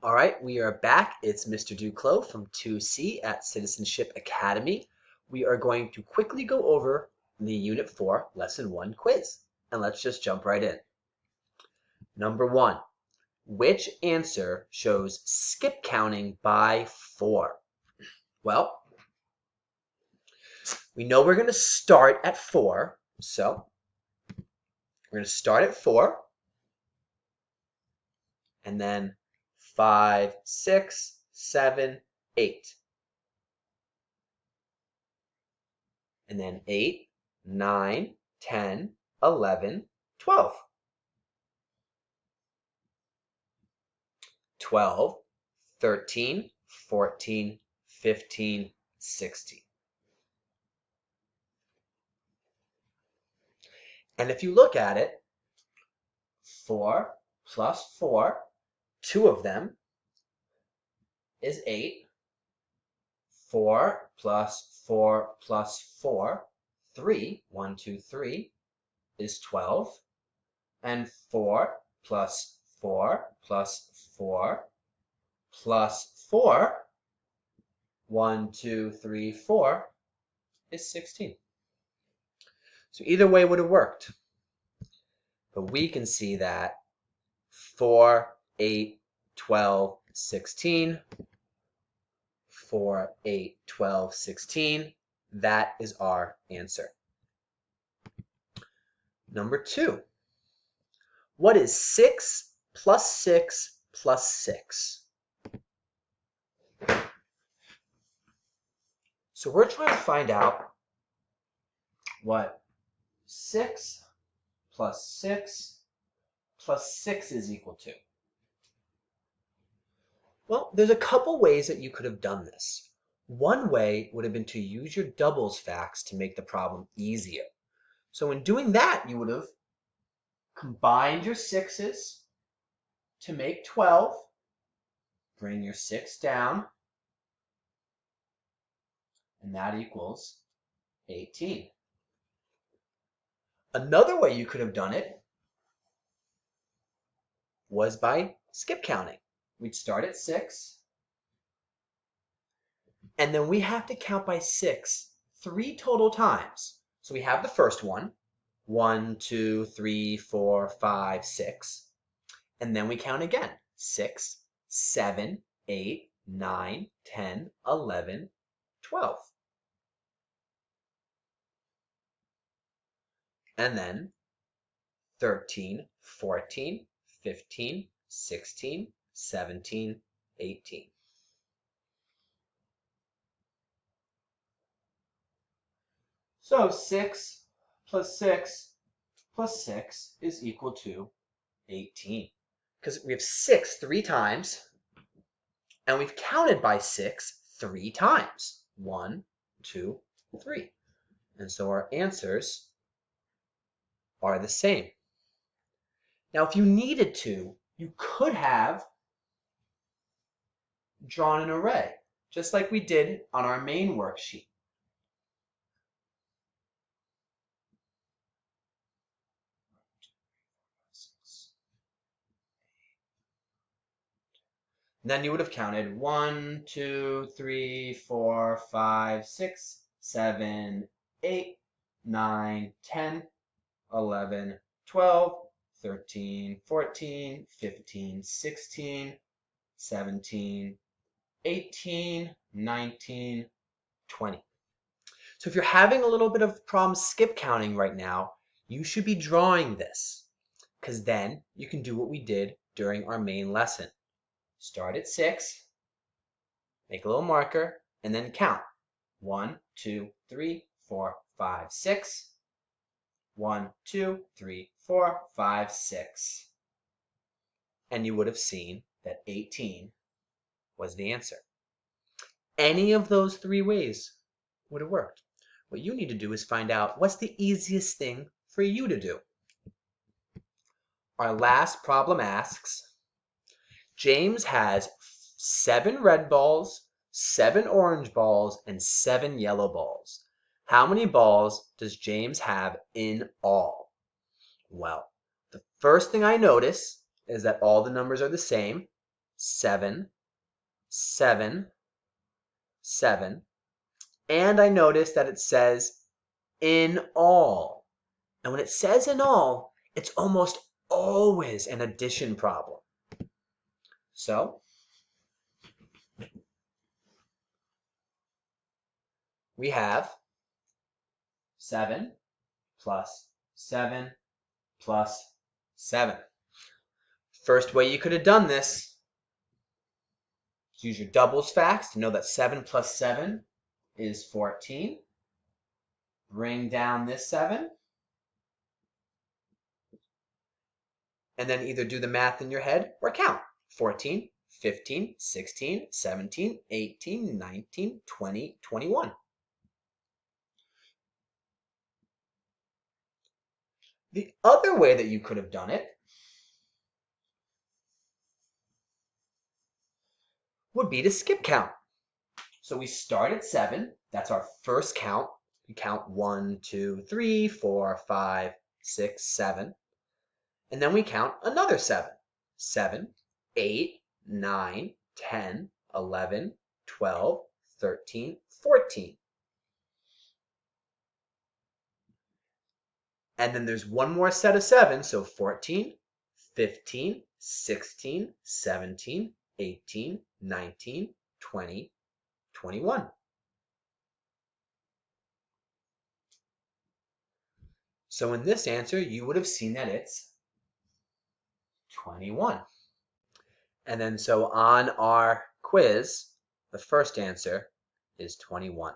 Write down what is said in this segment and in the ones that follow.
All right, we are back. It's Mr. Duclos from 2C at Citizenship Academy. We are going to quickly go over the Unit 4, Lesson 1 quiz. And let's just jump right in. Number 1, which answer shows skip counting by 4? Well, we know we're going to start at 4. So we're going to start at 4. And then 5, 6, 7, 8. And then 8, 9, 10, 11, 12. 12, 13, 14, 15, 16. And if you look at it, 4 plus 4, 2 of them is 8. 4 plus 4 plus 4, 3, 1, 2, 3 is 12. And 4 plus 4 plus 4 plus 4, 1, 2, 3, 4 is 16. So either way would have worked. But we can see that 4, 8, 12, 16, 4, 8, 12, 16, that is our answer. Number 2, what is 6 plus 6 plus 6? So we're trying to find out what 6 plus 6 plus 6 is equal to. Well, there's a couple ways that you could have done this. One way would have been to use your doubles facts to make the problem easier. So in doing that, you would have combined your 6's to make 12. Bring your 6 down, and that equals 18. Another way you could have done it was by skip counting. We'd start at 6, and then we have to count by 6 3 total times. So we have the first one, 1, 2, 3, 4, 5, 6. And then we count again, 6, 7, 8, 9, 10, 11, 12. And then 13, 14, 15, 16, 17, 18. So 6 plus 6 plus 6 is equal to 18. Because we have 6 3 times, and we've counted by 6 3 times. 1, 2, 3. And so our answers are the same. Now, if you needed to, you could have drawn an array, just like we did on our main worksheet. Then you would have counted 1, 2, 3, 4, 5, 6, 7, 8, 9, 10, 11, 12, 13, 14, 15, 16, 17, 18, 19, 20. So if you're having a little bit of problem skip counting right now, you should be drawing this, because then you can do what we did during our main lesson. Start at 6, make a little marker, and then count. 1, 2, 3, 4, 5, 6. 1, 2, 3, 4, 5, 6. And you would have seen that 18 was the answer. Any of those 3 ways would have worked. What you need to do is find out what's the easiest thing for you to do. Our last problem asks, James has 7 red balls, 7 orange balls, and 7 yellow balls. How many balls does James have in all? Well, the first thing I notice is that all the numbers are the same. 7, 7, 7. And I notice that it says in all. And when it says in all, it's almost always an addition problem. So we have 7 plus 7 plus 7. First way you could have done this is use your doubles facts to know that 7 plus 7 is 14. Bring down this 7. And then either do the math in your head or count. 14, 15, 16, 17, 18, 19, 20, 21. The other way that you could have done it would be to skip count. So we start at 7. That's our first count. We count 1, 2, 3, 4, 5, 6, 7. And then we count another 7. 7, 8, 9, 10, 11, 12, 13, 14. And then there's one more set of 7, so 14, 15, 16, 17, 18, 19, 20, 21. So in this answer, you would have seen that it's 21. And then so on our quiz, the first answer is 21.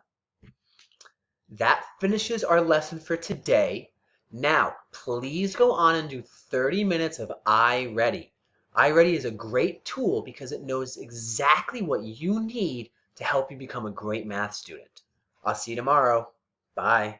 That finishes our lesson for today. Now, please go on and do 30 minutes of iReady. iReady is a great tool because it knows exactly what you need to help you become a great math student. I'll see you tomorrow. Bye.